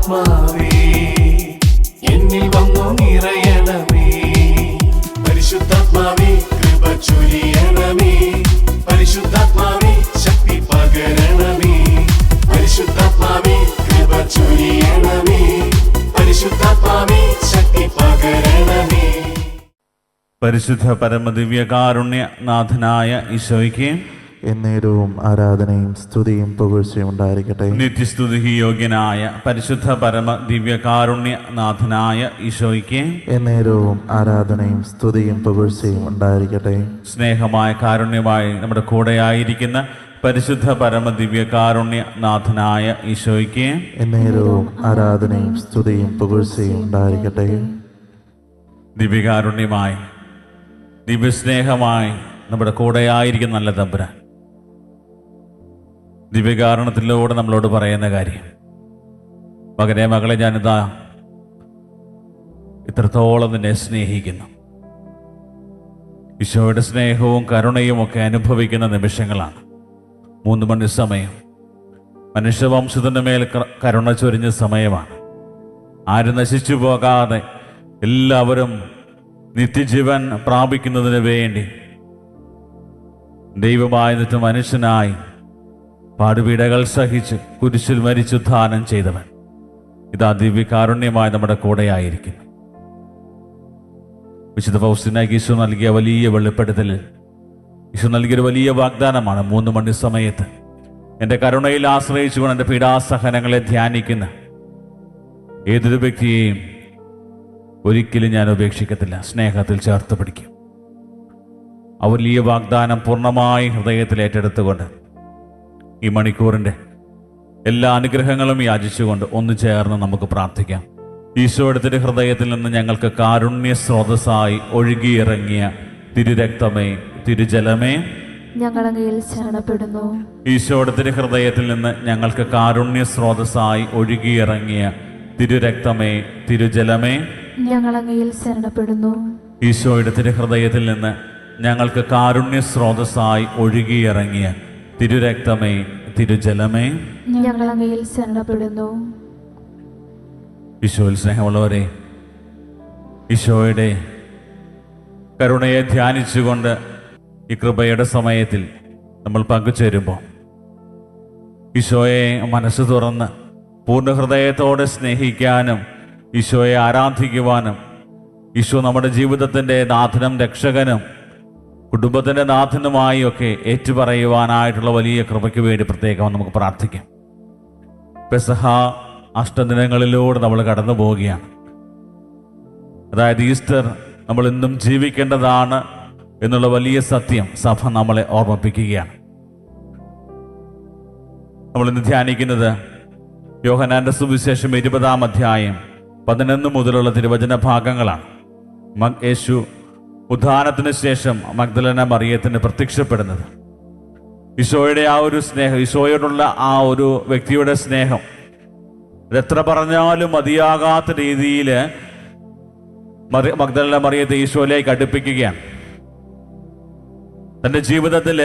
പരിശുദ്ധാത്മാവേ എന്നിൽ വന്നു നിറയണമേ. പരിശുദ്ധാത്മാവേ കൃപ ചൊരിയണമേ. പരിശുദ്ധാത്മാവേ ശക്തി പകരണമേ. പരിശുദ്ധാത്മാവേ കൃപ ചൊരിയണമേ. പരിശുദ്ധാത്മാവേ ശക്തി പകരണമേ. പരിശുദ്ധ പരമദിവ്യകാരുണ്യ നാഥനായ ഈശോയ്ക്ക് എന്നേരവും ആരാധനയും സ്തുതിയും പുകഴ്ചയും ഉണ്ടായിരിക്കട്ടെ. നിത്യസ്തുതി യോഗ്യനായ പരിശുദ്ധ പരമ ദിവ്യകാരുണ്യ നാഥനായ ഈശോയ്ക്ക് എന്നേരവും ആരാധനയും സ്തുതിയും പുകഴ്ചയും ഉണ്ടായിരിക്കട്ടെ. സ്നേഹമായ കാരുണ്യമായി നമ്മുടെ കൂടെയായിരിക്കുന്ന പരിശുദ്ധ പരമ ദിവ്യകാരുണ്യ നാഥനായ ഈശോയ്ക്ക് എന്നേരവും ആരാധനയും സ്തുതിയും പുകഴ്ചയും ഉണ്ടായിരിക്കട്ടെ. ദിവ്യകാരുണ്യമായി ദിവ്യസ്നേഹമായി നമ്മുടെ കൂടെയായിരിക്കുന്ന നല്ല തമ്പുരാൻ ദിവ്യകാരുണ്യത്തിലൂടെ നമ്മളോട് പറയുന്ന കാര്യം, മകനെ മകളെ, ഞാനിതാ ഇത്രത്തോളം നിന്നെ സ്നേഹിക്കുന്നു. ഈശോയുടെ സ്നേഹവും കരുണയും ഒക്കെ അനുഭവിക്കുന്ന നിമിഷങ്ങളാണ്. 3 മണി സമയം മനുഷ്യവംശത്തിൻ്റെ മേൽ കരുണ ചൊരിഞ്ഞ സമയമാണ്. ആരും നശിച്ചു പോകാതെ എല്ലാവരും നിത്യജീവൻ പ്രാപിക്കുന്നതിന് വേണ്ടി ദൈവമായിരുന്നിട്ട് മനുഷ്യനായി പാടുപീഡകൾ സഹിച്ച് കുരിശിൽ മരിച്ചുദ്ധാനം ചെയ്തവൻ ഇതാ ദിവ്യകാരുണ്യമായി നമ്മുടെ കൂടെയായിരിക്കുന്നു. വിശുദ്ധ ഫൗസ്തീനയ്ക്ക് ഈശോ നൽകിയ വലിയ വെളിപ്പെടുത്തലിൽ ഈശോ നൽകിയൊരു വലിയ വാഗ്ദാനമാണ്. 3 മണി സമയത്ത് എൻ്റെ കരുണയിൽ ആശ്രയിച്ചുകൊണ്ട് എൻ്റെ പീഡാസഹനങ്ങളെ ധ്യാനിക്കുന്ന ഏതൊരു വ്യക്തിയെയും ഒരിക്കലും ഞാൻ ഉപേക്ഷിക്കത്തില്ല, സ്നേഹത്തിൽ ചേർത്ത് പിടിക്കും. ആ വലിയ വാഗ്ദാനം പൂർണ്ണമായി ഹൃദയത്തിൽ ഏറ്റെടുത്തുകൊണ്ട് ഈ മണിക്കൂറിൻ്റെ എല്ലാ അനുഗ്രഹങ്ങളും യാചിച്ചുകൊണ്ട് ഒന്ന് ചേർന്ന് നമുക്ക് പ്രാർത്ഥിക്കാം. ഈശോയുടെ ഹൃദയത്തിൽ നിന്ന് ഞങ്ങൾക്ക് കാരുണ്യ സ്രോതസ്സായി ഒഴുകിയിറങ്ങിയ തിരുരക്തമേ, തിരുജലമേ, ഞങ്ങളങ്ങയിൽ ശരണപ്പെടുന്നു. ഈശോയുടെ ഹൃദയത്തിൽ നിന്ന് ഞങ്ങൾക്ക് കാരുണ്യ സ്രോതസ്സായി ഒഴുകിയിറങ്ങിയ തിരുരക്തമേ, തിരുജലമേ, ഞങ്ങളങ്ങയിൽ ശരണപ്പെടുന്നു. ഈശോയുടെ ഹൃദയത്തിൽ നിന്ന് ഞങ്ങൾക്ക് കാരുണ്യ സ്രോതസ്സായി ഒഴുകിയിറങ്ങിയ തിരുരക്തമേ, തിരുജലമേ, ഞങ്ങളങ്ങയിൽ ശരണപ്പെടുന്നു. ഈശോയിൽ സ്നേഹമുള്ളവരെ, ഈശോയുടെ കരുണയെ ധ്യാനിച്ചുകൊണ്ട് ഈ കൃപയുടെ സമയത്തിൽ നമ്മൾ പങ്കുചേരുമ്പോൾ ഈശോയെ മനസ്സ് തുറന്ന് പൂർണ്ണ ഹൃദയത്തോടെ സ്നേഹിക്കാനും ഈശോയെ ആരാധിക്കുവാനും ഈശോ നമ്മുടെ ജീവിതത്തിൻ്റെ നാഥനും രക്ഷകനും കുടുംബത്തിൻ്റെ നാഥനുമായി ഒക്കെ ഏറ്റുപറയുവാനായിട്ടുള്ള വലിയ കൃപയ്ക്ക് വേണ്ടി പ്രത്യേകം നമുക്ക് പ്രാർത്ഥിക്കാം. പെസഹ അഷ്ടദിനങ്ങളിലൂടെ നമ്മൾ കടന്നു പോവുകയാണ്. അതായത് ഈസ്റ്റർ നമ്മൾ ഇന്നും ജീവിക്കേണ്ടതാണ് എന്നുള്ള വലിയ സത്യം സഭ നമ്മളെ ഓർമ്മിപ്പിക്കുകയാണ്. നമ്മളിന്ന് ധ്യാനിക്കുന്നത് യോഹന്നാന്റെ സുവിശേഷം 20-ാം അധ്യായം 11 മുതലുള്ള തിരുവചന ഭാഗങ്ങളാണ്. യേശു ഉദ്ധാനത്തിന് ശേഷം മഗ്ദലന മറിയത്തിന് പ്രത്യക്ഷപ്പെടുന്നത്. ഈശോയുടെ ആ ഒരു സ്നേഹം, ഈശോയോടുള്ള ആ ഒരു വ്യക്തിയുടെ സ്നേഹം എത്ര പറഞ്ഞാലും മതിയാകാത്ത രീതിയിൽ മഗ്ദലന മറിയത്തെ ഈശോയിലേക്ക് അടുപ്പിക്കുകയാണ്. തൻ്റെ ജീവിതത്തിൽ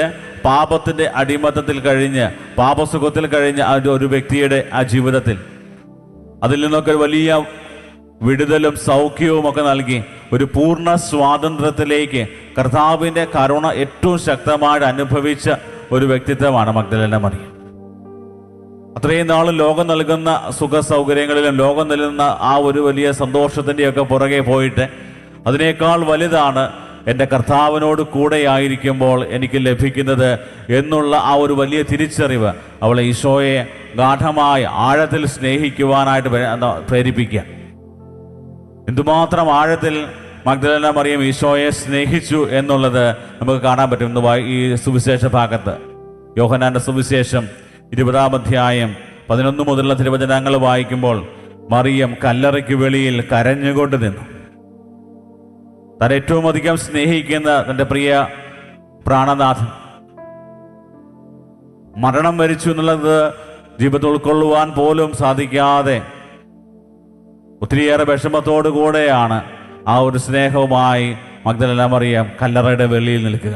പാപത്തിൻ്റെ അടിമത്തത്തിൽ കഴിഞ്ഞ് പാപസുഖത്തിൽ കഴിഞ്ഞ ഒരു വ്യക്തിയുടെ ആ ജീവിതത്തിൽ അതിൽ നിന്നൊക്കെ വലിയ വിടുതലും സൗഖ്യവും ഒക്കെ നൽകി ഒരു പൂർണ്ണ സ്വാതന്ത്ര്യത്തിലേക്ക് കർത്താവിൻ്റെ കരുണ ഏറ്റവും ശക്തമായിട്ട് അനുഭവിച്ച ഒരു വ്യക്തിത്വമാണ് മഗ്ദലന മറിയം. അത്രയും നാളും ലോകം നൽകുന്ന സുഖ സൗകര്യങ്ങളിലും ലോകം നൽകുന്ന ആ ഒരു വലിയ സന്തോഷത്തിൻ്റെയൊക്കെ പുറകെ പോയിട്ട് അതിനേക്കാൾ വലുതാണ് എൻ്റെ കർത്താവിനോട് കൂടെയായിരിക്കുമ്പോൾ എനിക്ക് ലഭിക്കുന്നത് എന്നുള്ള ആ ഒരു വലിയ തിരിച്ചറിവ് അവളെ ഈശോയെ ഗാഠമായി ആഴത്തിൽ സ്നേഹിക്കുവാനായിട്ട് പ്രേരിപ്പിക്കുക. എന്തുമാത്രം ആഴത്തിൽ മഗ്ദലന മറിയം ഈശോയെ സ്നേഹിച്ചു എന്നുള്ളത് നമുക്ക് കാണാൻ പറ്റും ഈ സുവിശേഷ ഭാഗത്ത്. യോഹന്നാന്റെ സുവിശേഷം 20-ാം അധ്യായം 11 മുതലുള്ള തിരുവചനങ്ങൾ വായിക്കുമ്പോൾ മറിയം കല്ലറയ്ക്ക് വെളിയിൽ കരഞ്ഞുകൊണ്ട് നിന്നു. താൻ ഏറ്റവും അധികം സ്നേഹിക്കുന്ന തൻ്റെ പ്രിയ പ്രാണനാഥൻ മരണം വരിച്ചു എന്നുള്ളത് ജീവിതത്തിൽ ഉൾക്കൊള്ളുവാൻ പോലും സാധിക്കാതെ ഒത്തിരിയേറെ വിഷമത്തോടു കൂടെയാണ് ആ ഒരു സ്നേഹവുമായി മഗ്ദലന മറിയം കല്ലറയുടെ വെളിയിൽ നിൽക്കുക.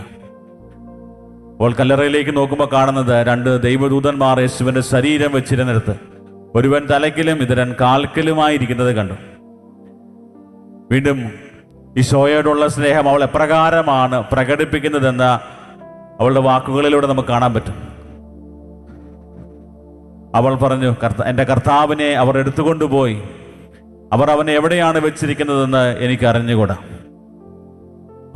അപ്പോൾ കല്ലറയിലേക്ക് നോക്കുമ്പോൾ കാണുന്നത് 2 ദൈവദൂതന്മാർ യേശുവിൻ്റെ ശരീരം വെച്ചിരുന്നിടത്ത് ഒരുവൻ തലയ്ക്കലും ഇതരൻ കാൽക്കലുമായിരിക്കുന്നത് കണ്ടു. വീണ്ടും ഈശോയോടുള്ള സ്നേഹം അവൾ എപ്രകാരമാണ് പ്രകടിപ്പിക്കുന്നതെന്ന് അവളുടെ വാക്കുകളിലൂടെ നമുക്ക് കാണാൻ പറ്റും. അവൾ പറഞ്ഞു, എൻ്റെ കർത്താവിനെ അവർ എടുത്തുകൊണ്ടുപോയി, അവർ അവനെ എവിടെയാണ് വെച്ചിരിക്കുന്നതെന്ന് എനിക്ക് അറിഞ്ഞുകൂടാ.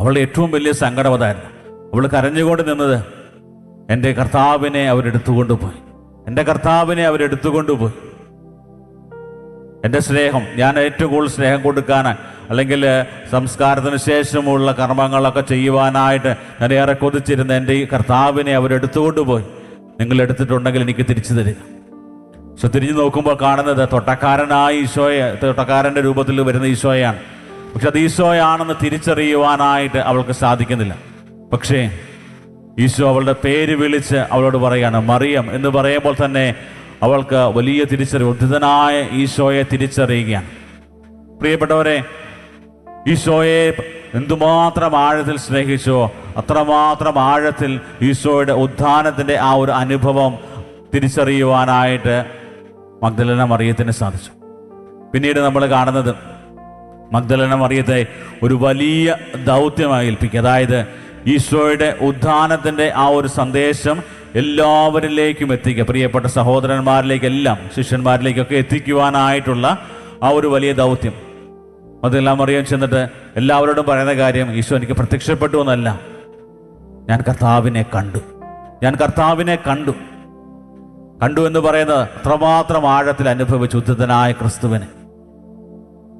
അവളുടെ ഏറ്റവും വലിയ സങ്കടം അതായിരുന്നു. അവൾ കരഞ്ഞുകൊണ്ട് നിന്നത്, എൻ്റെ കർത്താവിനെ അവരെടുത്തുകൊണ്ടുപോയി, എൻ്റെ കർത്താവിനെ അവരെടുത്തുകൊണ്ടുപോയി. എൻ്റെ സ്നേഹം, ഞാൻ ഏറ്റവും കൂടുതൽ സ്നേഹം കൊടുക്കാൻ, അല്ലെങ്കിൽ സംസ്കാരത്തിന് ശേഷമുള്ള കർമ്മങ്ങളൊക്കെ ചെയ്യുവാനായിട്ട് ഞാൻ ഏറെ കൊതിച്ചിരുന്ന എൻ്റെ ഈ കർത്താവിനെ അവരെടുത്തുകൊണ്ടുപോയി. നിങ്ങൾ എടുത്തിട്ടുണ്ടെങ്കിൽ എനിക്ക് തിരിച്ചു തരിക. പക്ഷെ തിരിഞ്ഞു നോക്കുമ്പോൾ കാണുന്നത് തൊട്ടക്കാരനായ ഈശോയെ, തൊട്ടക്കാരൻ്റെ രൂപത്തിൽ വരുന്ന ഈശോയാണ്. പക്ഷെ അത് ഈശോയാണെന്ന് തിരിച്ചറിയുവാനായിട്ട് അവൾക്ക് സാധിക്കുന്നില്ല. പക്ഷേ ഈശോ അവളുടെ പേര് വിളിച്ച് അവളോട് പറയാണ് മറിയം എന്ന് പറയുമ്പോൾ തന്നെ അവൾക്ക് വലിയ തിരിച്ചറിവ്, ഉദ്ധിതനായ ഈശോയെ തിരിച്ചറിയുകയാണ്. പ്രിയപ്പെട്ടവരെ, ഈശോയെ എന്തുമാത്രം ആഴത്തിൽ സ്നേഹിച്ചോ അത്രമാത്രം ആഴത്തിൽ ഈശോയുടെ ഉത്ഥാനത്തിൻ്റെ ആ ഒരു അനുഭവം തിരിച്ചറിയുവാനായിട്ട് മഗ്ദലന മറിയത്തിന് സാധിച്ചു. പിന്നീട് നമ്മൾ കാണുന്നത് മഗ്ദലന മറിയത്തെ ഒരു വലിയ ദൗത്യമായി ഏൽപ്പിക്കുക. അതായത് ഈശോയുടെ ഉത്ഥാനത്തിൻ്റെ ആ ഒരു സന്ദേശം എല്ലാവരിലേക്കും എത്തിക്കുക, പ്രിയപ്പെട്ട സഹോദരന്മാരിലേക്കെല്ലാം ശിഷ്യന്മാരിലേക്കൊക്കെ എത്തിക്കുവാനായിട്ടുള്ള ആ ഒരു വലിയ ദൗത്യം. അതെല്ലാം മറിയം ചെന്നിട്ട് എല്ലാവരോടും പറയുന്ന കാര്യം, ഈശോ എനിക്ക് പ്രത്യക്ഷപ്പെട്ടു എന്നല്ല, ഞാൻ കർത്താവിനെ കണ്ടു, ഞാൻ കർത്താവിനെ കണ്ടു. കണ്ടു എന്ന് പറയുന്നത് അത്രമാത്രം ആഴത്തിൽ അനുഭവിച്ച ഉദ്ധിതനായ ക്രിസ്തുവിനെ.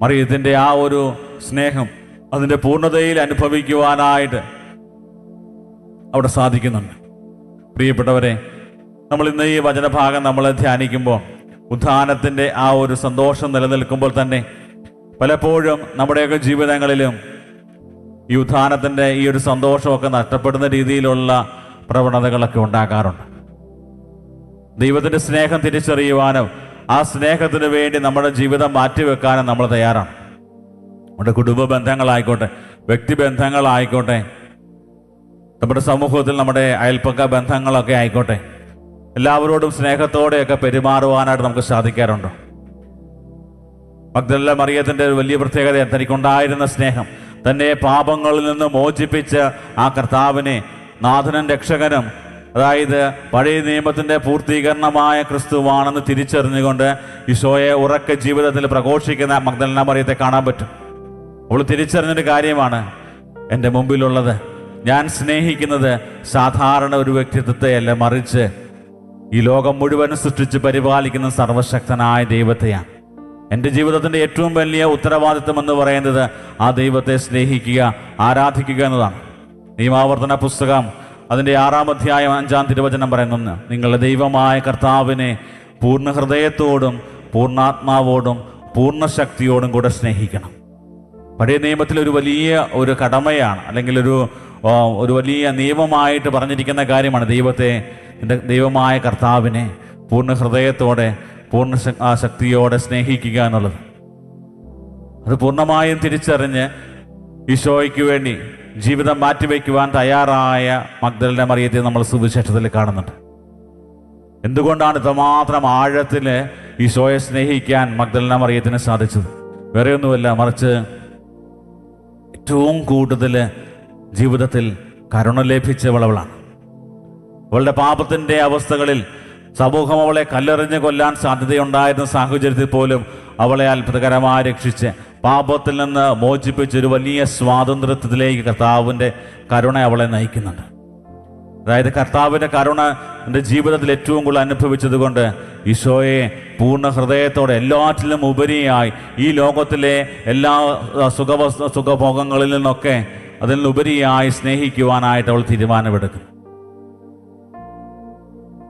മറിയത്തിൻ്റെ ആ ഒരു സ്നേഹം അതിൻ്റെ പൂർണ്ണതയിൽ അനുഭവിക്കുവാനായിട്ട് അവിടെ സാധിക്കുന്നുണ്ട്. പ്രിയപ്പെട്ടവരെ, നമ്മൾ ഇന്ന് ഈ വചനഭാഗം നമ്മൾ ധ്യാനിക്കുമ്പോൾ ഉത്ഥാനത്തിൻ്റെ ആ ഒരു സന്തോഷം നിലനിൽക്കുമ്പോൾ തന്നെ പലപ്പോഴും നമ്മുടെയൊക്കെ ജീവിതങ്ങളിലും ഈ ഉത്ഥാനത്തിൻ്റെ ഈ ഒരു സന്തോഷമൊക്കെ നഷ്ടപ്പെടുന്ന രീതിയിലുള്ള പ്രവണതകളൊക്കെ ഉണ്ടാകാറുണ്ട്. ദൈവത്തിൻ്റെ സ്നേഹം തിരിച്ചറിയുവാനും ആ സ്നേഹത്തിന് വേണ്ടി നമ്മുടെ ജീവിതം മാറ്റിവെക്കാനും നമ്മൾ തയ്യാറാണ്. നമ്മുടെ കുടുംബ ബന്ധങ്ങളായിക്കോട്ടെ, വ്യക്തിബന്ധങ്ങളായിക്കോട്ടെ, നമ്മുടെ സമൂഹത്തിൽ നമ്മുടെ അയൽപ്പക്ക ബന്ധങ്ങളൊക്കെ ആയിക്കോട്ടെ, എല്ലാവരോടും സ്നേഹത്തോടെയൊക്കെ പെരുമാറുവാനായിട്ട് നമുക്ക് സാധിക്കാറുണ്ടോ? മഗ്ദലന മറിയത്തിൻ്റെ ഒരു വലിയ പ്രത്യേകത തനിക്കുണ്ടായിരുന്ന സ്നേഹം. തന്നെ പാപങ്ങളിൽ നിന്ന് മോചിപ്പിച്ച് ആ കർത്താവിനെ നാഥനും രക്ഷകനും, അതായത് പഴയ നിയമത്തിൻ്റെ പൂർത്തീകരണമായ ക്രിസ്തുവാണെന്ന് തിരിച്ചറിഞ്ഞുകൊണ്ട് ഈശോയെ ഉറക്കെ ജീവിതത്തിൽ പ്രഘോഷിക്കുന്ന മഗ്ദലന മറിയത്തെ കാണാൻ പറ്റും. അവൾ തിരിച്ചറിഞ്ഞൊരു കാര്യമാണ്, എൻ്റെ മുമ്പിലുള്ളത്, ഞാൻ സ്നേഹിക്കുന്നത് സാധാരണ ഒരു വ്യക്തിത്വത്തെയല്ല, മറിച്ച് ഈ ലോകം മുഴുവൻ സൃഷ്ടിച്ച് പരിപാലിക്കുന്ന സർവശക്തനായ ദൈവത്തെയാണ്. എൻ്റെ ജീവിതത്തിൻ്റെ ഏറ്റവും വലിയ ഉത്തരവാദിത്വം എന്ന് പറയുന്നത് ആ ദൈവത്തെ സ്നേഹിക്കുക, ആരാധിക്കുക എന്നതാണ്. നിയമാവർത്തന പുസ്തകം അതിൻ്റെ 6-ാം അധ്യായം 5-ാം തിരുവചനം പറയുന്നു, നിങ്ങളുടെ ദൈവമായ കർത്താവിനെ പൂർണ്ണ ഹൃദയത്തോടും പൂർണ്ണാത്മാവോടും പൂർണ്ണ ശക്തിയോടും കൂടെ സ്നേഹിക്കണം. പഴയ നിയമത്തിൽ ഒരു വലിയ ഒരു കടമയാണ്, അല്ലെങ്കിൽ ഒരു വലിയ നിയമമായിട്ട് പറഞ്ഞിരിക്കുന്ന കാര്യമാണ് ദൈവത്തെ, ദൈവമായ കർത്താവിനെ പൂർണ്ണ ഹൃദയത്തോടെ പൂർണ്ണ ശക്തിയോടെ സ്നേഹിക്കുക എന്നുള്ളത്. അത് പൂർണ്ണമായും തിരിച്ചറിഞ്ഞ് ഈശോയ്ക്ക് വേണ്ടി ജീവിതം മാറ്റിവെക്കുവാൻ തയ്യാറായ മഗ്ദലന മറിയത്തെ നമ്മൾ സുവിശേഷത്തിൽ കാണുന്നുണ്ട്. എന്തുകൊണ്ടാണ് ഇത്രമാത്രം ആഴത്തിൽ ഈശോയെ സ്നേഹിക്കാൻ മഗ്ദലന മറിയത്തിന് സാധിച്ചത്? വേറെ ഒന്നുമല്ല, മറിച്ച് ഏറ്റവും കൂടുതൽ ജീവിതത്തിൽ കരുണ ലഭിച്ചവളാണ്. അവളുടെ പാപത്തിൻ്റെ അവസ്ഥകളിൽ സമൂഹം അവളെ കല്ലെറിഞ്ഞ് കൊല്ലാൻ സാധ്യതയുണ്ടായിരുന്ന സാഹചര്യത്തിൽ പോലും അവളെ അത്ഭുതകരമായി രക്ഷിച്ച് പാപത്തിൽ നിന്ന് മോചിപ്പിച്ചൊരു വലിയ സ്വാതന്ത്ര്യത്തിലേക്ക് കർത്താവിൻ്റെ കരുണ അവളെ നയിക്കുന്നുണ്ട്. അതായത് കർത്താവിൻ്റെ കരുണ എൻ്റെ ജീവിതത്തിൽ ഏറ്റവും കൂടുതൽ അനുഭവിച്ചത് കൊണ്ട് ഈശോയെ പൂർണ്ണ ഹൃദയത്തോടെ എല്ലാറ്റിലും ഉപരിയായി ഈ ലോകത്തിലെ എല്ലാ സുഖഭോഗങ്ങളിൽ നിന്നൊക്കെ അതിനുപരിയായി സ്നേഹിക്കുവാനായിട്ട് അവൾ തീരുമാനമെടുക്കും.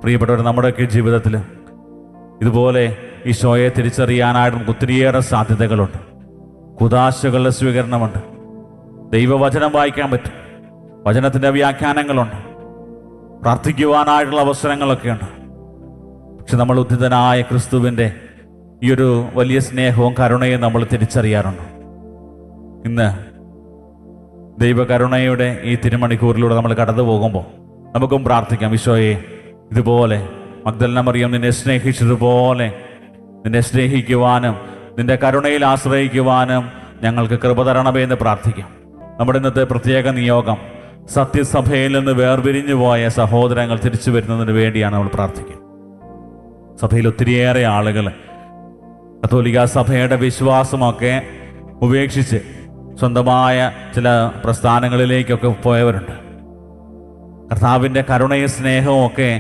പ്രിയപ്പെട്ടവർ, നമ്മുടെയൊക്കെ ജീവിതത്തിൽ ഇതുപോലെ ഈശോയെ തിരിച്ചറിയാനായിട്ട് നമുക്ക് ഒത്തിരിയേറെ സാധ്യതകളുണ്ട്. കുദാശകളുടെ സ്വീകരണമുണ്ട്, ദൈവവചനം വായിക്കാൻ പറ്റും, വചനത്തിൻ്റെ വ്യാഖ്യാനങ്ങളുണ്ട്, പ്രാർത്ഥിക്കുവാനായിട്ടുള്ള അവസരങ്ങളൊക്കെയുണ്ട്. പക്ഷെ നമ്മൾ ഉദ്ധിതനായ ക്രിസ്തുവിൻ്റെ ഈ ഒരു വലിയ സ്നേഹവും കരുണയും നമ്മൾ തിരിച്ചറിയാറുണ്ട്. ഇന്ന് ദൈവകരുണയുടെ ഈ തിരുമണിക്കൂറിലൂടെ നമ്മൾ കടന്നു പോകുമ്പോൾ നമുക്കും പ്രാർത്ഥിക്കാം, ഈശോയെ ഇതുപോലെ മഗ്ദലന മറിയം നിന്നെ സ്നേഹിച്ചതുപോലെ നിന്നെ സ്നേഹിക്കുവാനും നിന്റെ കരുണയിൽ ആശ്രയിക്കുവാനും ഞങ്ങൾക്ക് കൃപ തരണമേ എന്ന് പ്രാർത്ഥിക്കാം. നമ്മുടെ ഇന്നത്തെ പ്രത്യേക നിയോഗം സത്യസഭയിൽ നിന്ന് വേർപിരിഞ്ഞു പോയ സഹോദരങ്ങൾ തിരിച്ചു വരുന്നതിന് വേണ്ടിയാണ് നമ്മൾ പ്രാർത്ഥിക്കുന്നത്. സഭയിൽ ഒത്തിരിയേറെ ആളുകൾ കത്തോലിക്ക സഭയുടെ വിശ്വാസമൊക്കെ ഉപേക്ഷിച്ച് സ്വന്തമായ ചില പ്രസ്ഥാനങ്ങളിലേക്കൊക്കെ പോയവരുണ്ട്. കർത്താവിൻ്റെ കരുണയും സ്നേഹവും ഒക്കെ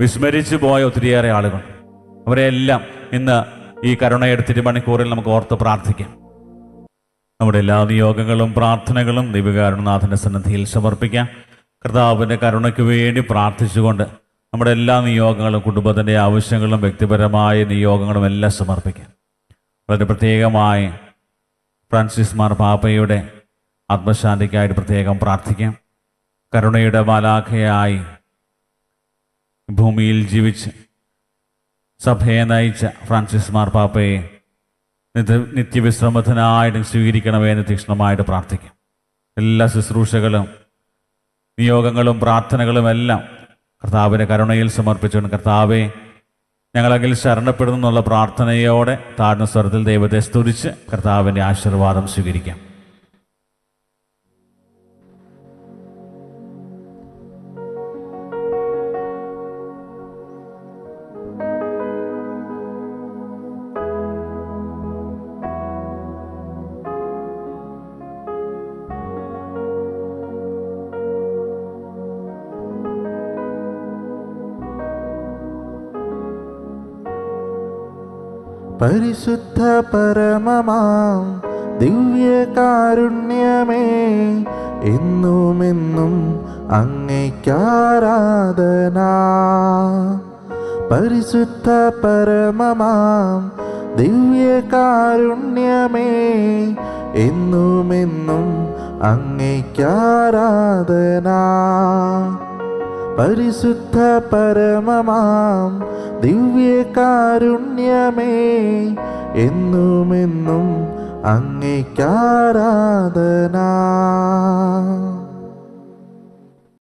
വിസ്മരിച്ചു പോയ ഒത്തിരിയേറെ ആളുകൾ. അവരെല്ലാം ഇന്ന് ഈ കരുണയുടെ തിരുമണിക്കൂറിൽ നമുക്ക് ഓർത്ത് പ്രാർത്ഥിക്കാം. നമ്മുടെ എല്ലാ നിയോഗങ്ങളും പ്രാർത്ഥനകളും ദൈവകാരുണ്യനാഥൻ്റെ സന്നിധിയിൽ സമർപ്പിക്കാം. കർത്താവിൻ്റെ കരുണയ്ക്ക് വേണ്ടി പ്രാർത്ഥിച്ചുകൊണ്ട് നമ്മുടെ എല്ലാ നിയോഗങ്ങളും, കുടുംബത്തിൻ്റെ ആവശ്യങ്ങളും, വ്യക്തിപരമായ നിയോഗങ്ങളും എല്ലാം സമർപ്പിക്കാം. വളരെ പ്രത്യേകമായി ഫ്രാൻസിസ് മാർപ്പാപ്പയുടെ ആത്മശാന്തിക്കായിട്ട് പ്രത്യേകം പ്രാർത്ഥിക്കാം. കരുണയുടെ മാലാഖയായി ഭൂമിയിൽ ജീവിച്ച് സഭയെ നയിച്ച ഫ്രാൻസിസ് മാർപ്പാപ്പയെ നിത്യവിശ്രമത്തിനായിട്ട് സ്വീകരിക്കണമെന്ന് തീക്ഷ്ണമായിട്ട് പ്രാർത്ഥിക്കാം. എല്ലാ ശുശ്രൂഷകളും നിയോഗങ്ങളും പ്രാർത്ഥനകളും എല്ലാം കർത്താവിൻ്റെ കരുണയിൽ സമർപ്പിച്ചുകൊണ്ട് കർത്താവെ ഞങ്ങളെങ്കിൽ ശരണപ്പെടുന്നു എന്നുള്ള പ്രാർത്ഥനയോടെ താഴ്ന്ന സ്വരത്തിൽ ദൈവത്തെ സ്തുതിച്ച് കർത്താവിൻ്റെ ആശീർവാദം സ്വീകരിക്കാം. പരിശുദ്ധ പരമമാം ദിവ്യകാരുണ്യമേ, എന്നുമെന്നും അങ്ങേക്കാരാധന. പരിശുദ്ധ പരമമാം ദിവ്യകാരുണ്യമേ, എന്നുമെന്നും അങ്ങേക്കാരാധന. പരിശുദ്ധ പരമമാം ദിവ്യകാരുണ്യമേ, എന്നുമെന്നും അങ്ങേക്കാരാധന.